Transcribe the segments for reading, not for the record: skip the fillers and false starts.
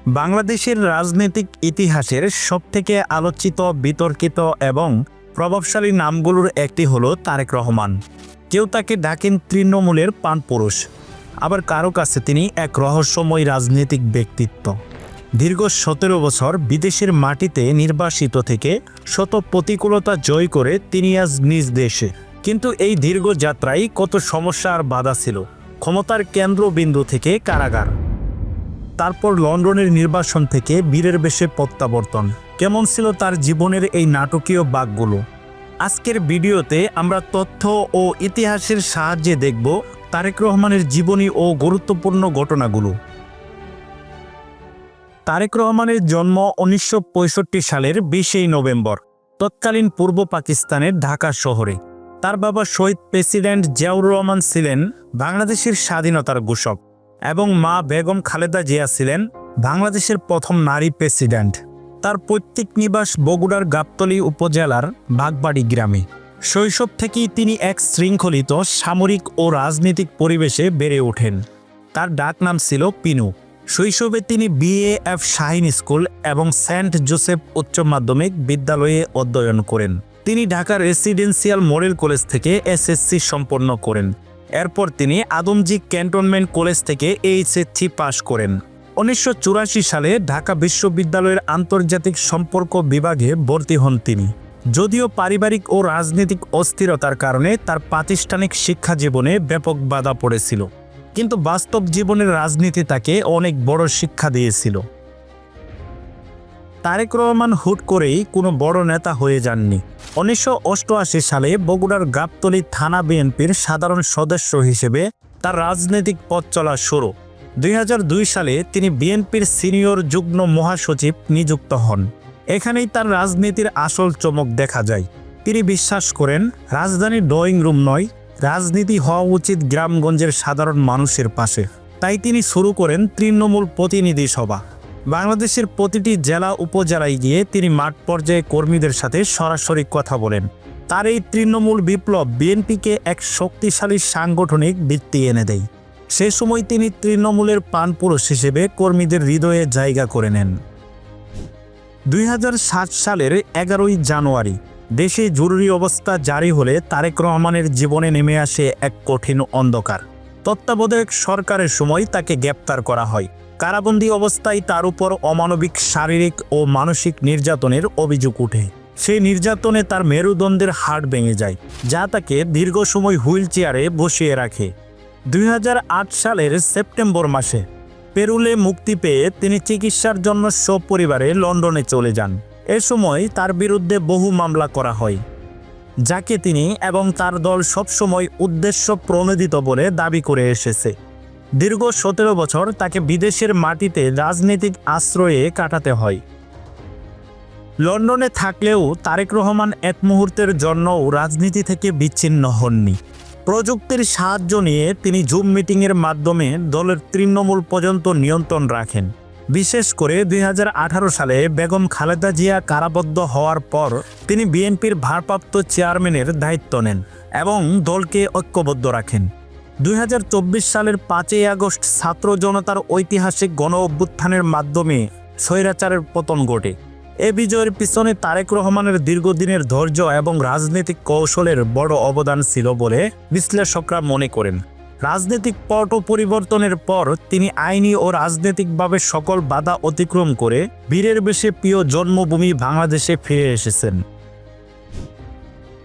বাংলাদেশের রাজনৈতিক ইতিহাসের সবথেকে আলোচিত, বিতর্কিত এবং প্রভাবশালী নামগুলোর একটি হলো তারেক রহমান। কেউ তাকে ডাকেন তৃণমূলের প্রাণপুরুষ, আবার কারো কাছে তিনি এক রহস্যময় রাজনৈতিক ব্যক্তিত্ব। দীর্ঘ 17 বছর বিদেশের মাটিতে নির্বাসিত থেকে শত প্রতিকূলতা জয় করে তিনি আজ নিজ দেশে। কিন্তু এই দীর্ঘ যাত্রায় কত সমস্যা আর বাধা ছিল। ক্ষমতার কেন্দ্রবিন্দু থেকে কারাগার, তারপর লন্ডনের নির্বাসন থেকে বীরের বেশে প্রত্যাবর্তন। কেমন ছিল তার জীবনের এই নাটকীয় বাঁকগুলো? আজকের ভিডিওতে আমরা তথ্য ও ইতিহাসের সাহায্যে দেখব তারেক রহমানের জীবনী ও গুরুত্বপূর্ণ ঘটনাগুলো। তারেক রহমানের জন্ম 1965 সালের 20 নভেম্বর তৎকালীন পূর্ব পাকিস্তানের ঢাকা শহরে। তার বাবা শহীদ প্রেসিডেন্ট জিয়াউর রহমান ছিলেন বাংলাদেশের স্বাধীনতার ঘোষক এবং মা বেগম খালেদা জিয়া ছিলেন বাংলাদেশের প্রথম নারী প্রেসিডেন্ট। তার পৈতৃক নিবাস বগুড়ার গাবতলী উপজেলার বাগবাড়ি গ্রামে। শৈশব থেকেই তিনি এক শৃঙ্খলিত সামরিক ও রাজনৈতিক পরিবেশে বেড়ে ওঠেন। তার ডাক নাম ছিল পিনু। শৈশবে তিনি BAF শাহীন স্কুল এবং সেন্ট জোসেফ উচ্চ মাধ্যমিক বিদ্যালয়ে অধ্যয়ন করেন। তিনি ঢাকার রেসিডেন্সিয়াল মডেল কলেজ থেকে SSC সম্পন্ন করেন। এরপর তিনি আদমজী ক্যান্টনমেন্ট কলেজ থেকে HSC পাশ করেন। 1984 সালে ঢাকা বিশ্ববিদ্যালয়ের আন্তর্জাতিক সম্পর্ক বিভাগে ভর্তি হন তিনি। যদিও পারিবারিক ও রাজনৈতিক অস্থিরতার কারণে তার প্রাতিষ্ঠানিক শিক্ষা জীবনে ব্যাপক বাধা পড়েছিল, কিন্তু বাস্তব জীবনের রাজনীতি তাকে অনেক বড় শিক্ষা দিয়েছিল। তারেক রহমান হুট করেই কোনো বড় নেতা হয়ে যাননি। 1988 সালে বগুড়ার গাবতলী থানা বিএনপির সাধারণ সদস্য হিসেবে তার রাজনৈতিক পথ চলা শুরু। 2002 সালে তিনি বিএনপির সিনিয়র যুগ্ম মহাসচিব নিযুক্ত হন। এখানেই তার রাজনীতির আসল চমক দেখা যায়। তিনি বিশ্বাস করেন রাজধানীর ড্রয়িং রুম নয়, রাজনীতি হওয়া উচিত গ্রামগঞ্জের সাধারণ মানুষের পাশে। তাই তিনি শুরু করেন তৃণমূল প্রতিনিধি সভা। বাংলাদেশের প্রতিটি জেলা উপজেলায় গিয়ে তিনি মাঠ পর্যায়ে কর্মীদের সাথে সরাসরি কথা বলেন। তার এই তৃণমূল বিপ্লব বিএনপিকে এক শক্তিশালী সাংগঠনিক ভিত্তি এনে দেয়। সে সময় তিনি তৃণমূলের প্রাণপুরুষ হিসেবে কর্মীদের হৃদয়ে জায়গা করে নেন। 2007 সালের 11 জানুয়ারি দেশে জরুরি অবস্থা জারি হলে তারেক রহমানের জীবনে নেমে আসে এক কঠিন অন্ধকার। তত্ত্বাবধায়ক সরকারের সময় তাকে গ্রেপ্তার করা হয়। কারাবন্দী অবস্থায় তার উপর অমানবিক শারীরিক ও মানসিক নির্যাতনের অভিযোগ ওঠে। সেই নির্যাতনে তার মেরুদণ্ডের হাড় ভেঙে যায়, যা তাকে দীর্ঘ সময় হুইল চেয়ারে বসিয়ে রাখে। 2008 সালের সেপ্টেম্বর মাসে পেরুলে মুক্তি পেয়ে তিনি চিকিৎসার জন্য সপরিবারে লন্ডনে চলে যান। এ সময় তার বিরুদ্ধে বহু মামলা করা হয়, যাকে তিনি এবং তার দল সবসময় উদ্দেশ্য প্রণোদিত বলে দাবি করে এসেছে। দীর্ঘ 17 বছর তাকে বিদেশের মাটিতে রাজনৈতিক আশ্রয়ে কাটাতে হয়। লন্ডনে থাকলেও তারেক রহমান এক মুহূর্তের জন্যও রাজনীতি থেকে বিচ্ছিন্ন হননি। প্রযুক্তির সাহায্য নিয়ে তিনি জুম মিটিংয়ের মাধ্যমে দলের তৃণমূল পর্যন্ত নিয়ন্ত্রণ রাখেন। বিশেষ করে 2018 সালে বেগম খালেদা জিয়া কারাবদ্ধ হওয়ার পর তিনি বিএনপির ভারপ্রাপ্ত চেয়ারম্যানের দায়িত্ব নেন এবং দলকে ঐক্যবদ্ধ রাখেন। 2024 সালের 5 আগস্ট ছাত্র জনতার ঐতিহাসিক গণ অভ্যুত্থানের মাধ্যমে স্বৈরাচারের পতন ঘটে। এ বিজয়ের পিছনে তারেক রহমানের দীর্ঘদিনের ধৈর্য এবং রাজনৈতিক কৌশলের বড় অবদান ছিল বলে বিশ্লেষকরা মনে করেন। রাজনৈতিক পট পরিবর্তনের পর তিনি আইনি ও রাজনৈতিকভাবে সকল বাধা অতিক্রম করে বীরের বেশে প্রিয় জন্মভূমি বাংলাদেশে ফিরে এসেছেন।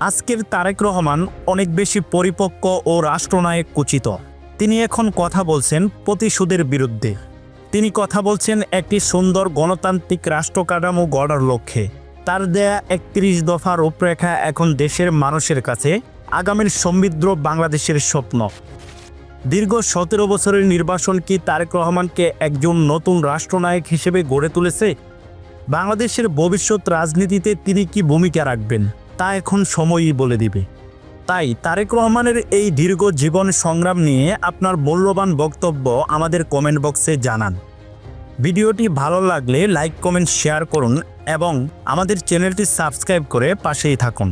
আজকের তারেক রহমান অনেক বেশি পরিপক্ক ও রাষ্ট্রনায়ক কুচিত। তিনি এখন কথা বলছেন প্রতিশোধের বিরুদ্ধে। তিনি কথা বলছেন একটি সুন্দর গণতান্ত্রিক রাষ্ট্র কাঠামো গড়ার লক্ষ্যে। তার দেয়া 31 দফা রূপরেখা এখন দেশের মানুষের কাছে আগামীর সমৃদ্ধ বাংলাদেশের স্বপ্ন। দীর্ঘ 17 বছরের নির্বাসন কি তারেক রহমানকে একজন নতুন রাষ্ট্রনায়ক হিসেবে গড়ে তুলেছে? বাংলাদেশের ভবিষ্যৎ রাজনীতিতে তিনি কি ভূমিকা রাখবেন তা এখন সময়ই বলে দিবে। তাই তারেক রহমানের এই দীর্ঘ জীবন সংগ্রাম নিয়ে আপনার মূল্যবান বক্তব্য আমাদের কমেন্ট বক্সে জানান। ভিডিওটি ভালো লাগলে লাইক, কমেন্ট, শেয়ার করুন এবং আমাদের চ্যানেলটি সাবস্ক্রাইব করে পাশেই থাকুন।